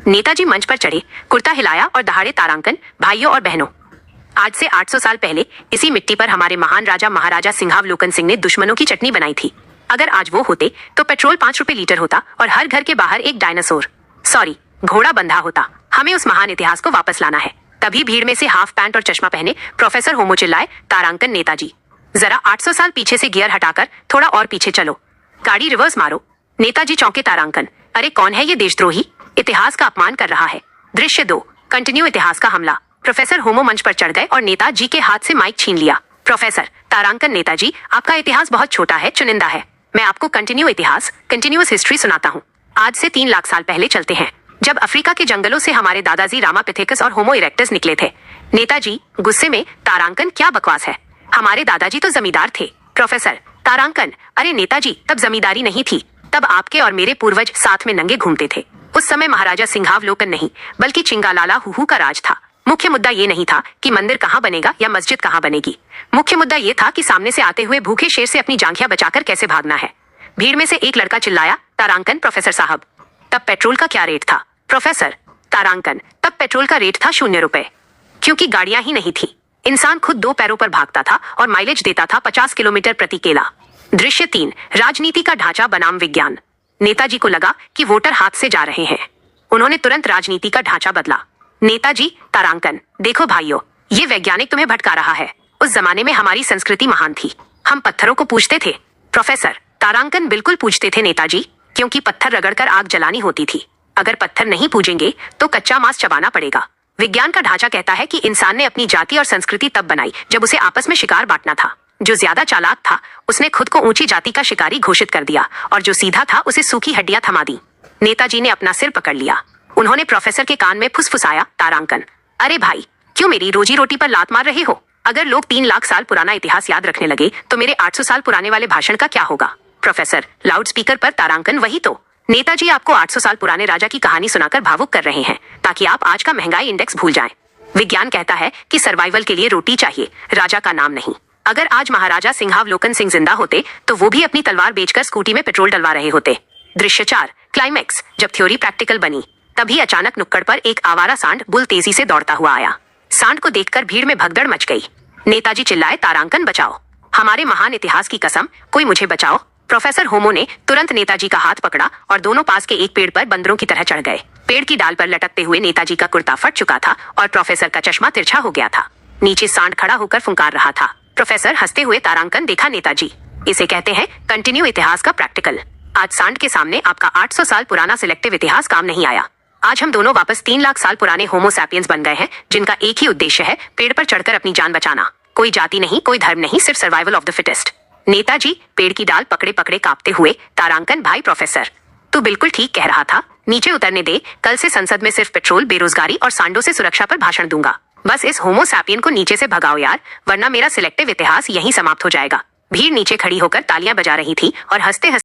नेताजी मंच पर चढ़े, कुर्ता हिलाया और दहाड़े तारांकन, भाइयों और बहनों, आज से 800 साल पहले इसी मिट्टी पर हमारे महान राजा महाराजा सिंहावलोकन सिंह ने दुश्मनों की चटनी बनाई थी। अगर आज वो होते तो पेट्रोल 5 रुपए लीटर होता और हर घर के बाहर एक डायनासोर, सॉरी, घोड़ा बंधा होता। हमें उस महान इतिहास को वापस लाना है। तभी भीड़ में से हाफ पैंट और चश्मा पहने प्रोफेसर होमो चिल्लाए, तारांकन नेताजी, जरा 800 साल पीछे से गियर हटाकर थोड़ा और पीछे चलो, गाड़ी रिवर्स मारो। नेताजी चौंके, तारांकन, अरे कौन है ये देशद्रोही, इतिहास का अपमान कर रहा है। दृश्य 2, कंटिन्यू इतिहास का हमला। प्रोफेसर होमो मंच पर चढ़ गए और नेताजी के हाथ से माइक छीन लिया। प्रोफेसर, तारांकन नेताजी, आपका इतिहास बहुत छोटा है, चुनिंदा है। मैं आपको कंटिन्यू इतिहास, कंटिन्यूअस हिस्ट्री सुनाता हूँ। आज से 3 लाख साल पहले चलते हैं, जब अफ्रीका के जंगलों से हमारे दादाजी रामापिथेकस और होमो इरेक्टस निकले थे। नेताजी गुस्से में, तारांकन क्या बकवास है, हमारे दादाजी तो जमींदार थे। प्रोफेसर, तारांकन, अरे नेताजी, तब जमींदारी नहीं थी, तब आपके और मेरे पूर्वज साथ में नंगे घूमते थे। उस समय महाराजा सिंहावलोकन नहीं बल्कि चिंगालाला हुहू का राज था। मुख्य मुद्दा ये नहीं था कि मंदिर कहाँ बनेगा या मस्जिद कहाँ बनेगी। मुख्य मुद्दा ये था कि सामने से आते हुए भूखे शेर से अपनी जांघियां बचाकर कैसे भागना है। भीड़ में से एक लड़का चिल्लाया, तारांकन प्रोफेसर साहब, तब पेट्रोल का क्या रेट था? प्रोफेसर, तारांकन, तब पेट्रोल का रेट था 0 रुपए, क्योंकि गाड़ियां ही नहीं थी। इंसान खुद 2 पैरों पर भागता था और माइलेज देता था 50 किलोमीटर प्रति केला। दृश्य 3, राजनीति का ढांचा बनाम विज्ञान। नेताजी को लगा कि वोटर हाथ से जा रहे हैं। उन्होंने तुरंत राजनीति का ढांचा बदला। नेताजी, तारांकन, देखो भाइयों, ये वैज्ञानिक तुम्हें भटका रहा है। उस जमाने में हमारी संस्कृति महान थी, हम पत्थरों को पूजते थे। प्रोफेसर, तारांकन, बिल्कुल पूजते थे नेताजी, क्योंकि पत्थर रगड़कर आग जलानी होती थी। अगर पत्थर नहीं पूजेंगे तो कच्चा मांस चबाना पड़ेगा। विज्ञान का ढांचा कहता है कि इंसान ने अपनी जाति और संस्कृति तब बनाई जब उसे आपस में शिकार बांटना था। जो ज्यादा चालाक था उसने खुद को ऊंची जाति का शिकारी घोषित कर दिया और जो सीधा था उसे सूखी हड्डियां थमा दी। नेताजी ने अपना सिर पकड़ लिया। उन्होंने प्रोफेसर के कान में फुसफुसाया, तारांकन, अरे भाई, क्यों मेरी रोजी रोटी पर लात मार रहे हो? अगर लोग 3 लाख साल पुराना इतिहास याद रखने लगे तो मेरे 800 साल पुराने वाले भाषण का क्या होगा? प्रोफेसर, लाउड स्पीकर पर, तारांकन, वही तो। नेताजी आपको 800 साल पुराने राजा की कहानी सुनाकर भावुक कर रहे हैं ताकि आप आज का महंगाई इंडेक्स भूल जाएं। विज्ञान कहता है कि सर्वाइवल के लिए रोटी चाहिए, राजा का नाम नहीं। अगर आज महाराजा सिंहावलोकन सिंह जिंदा होते तो वो भी अपनी तलवार बेचकर स्कूटी में पेट्रोल डलवा रहे होते। दृश्य 4, क्लाइमैक्स। जब थ्योरी प्रैक्टिकल बनी तभी अचानक नुक्कड़ पर एक आवारा सांड बुल तेजी से दौड़ता हुआ आया। सांड को देखकर भीड़ में भगदड़ मच गई। नेताजी चिल्लाए, तारांकन बचाओ, हमारे महान इतिहास की कसम, कोई मुझे बचाओ। प्रोफेसर होमो ने तुरंत नेताजी का हाथ पकड़ा और दोनों पास के एक पेड़ पर बंदरों की तरह चढ़ गए। पेड़ की डाल पर लटकते हुए नेताजी का कुर्ता फट चुका था और प्रोफेसर का चश्मा तिरछा हो गया था। नीचे सांड खड़ा होकर फुंकार रहा था। प्रोफेसर हंसते हुए, तारांकन, देखा नेताजी, इसे कहते हैं कंटिन्यू इतिहास का प्रैक्टिकल। आज सांड के सामने आपका 800 साल पुराना सिलेक्टिव इतिहास काम नहीं आया। आज हम दोनों वापस 3 लाख साल पुराने होमो सैपियंस बन गए हैं, जिनका एक ही उद्देश्य है, पेड़ पर चढ़कर अपनी जान बचाना। कोई जाति नहीं, कोई धर्म नहीं, सिर्फ survival of the fittest. Netaji पेड़ की डाल पकड़े पकड़े कांपते हुए, तारांकन भाई, प्रोफेसर तू बिल्कुल ठीक कह रहा था, नीचे उतरने दे, कल से संसद में सिर्फ पेट्रोल, बेरोजगारी और सांडों से सुरक्षा पर भाषण दूंगा। बस इस होमो सैपियन को नीचे से भगाओ यार, वरना मेरा सिलेक्टिव इतिहास यहीं समाप्त हो जाएगा। भीड़ नीचे खड़ी होकर तालियां बजा रही थी और हंसते हंसते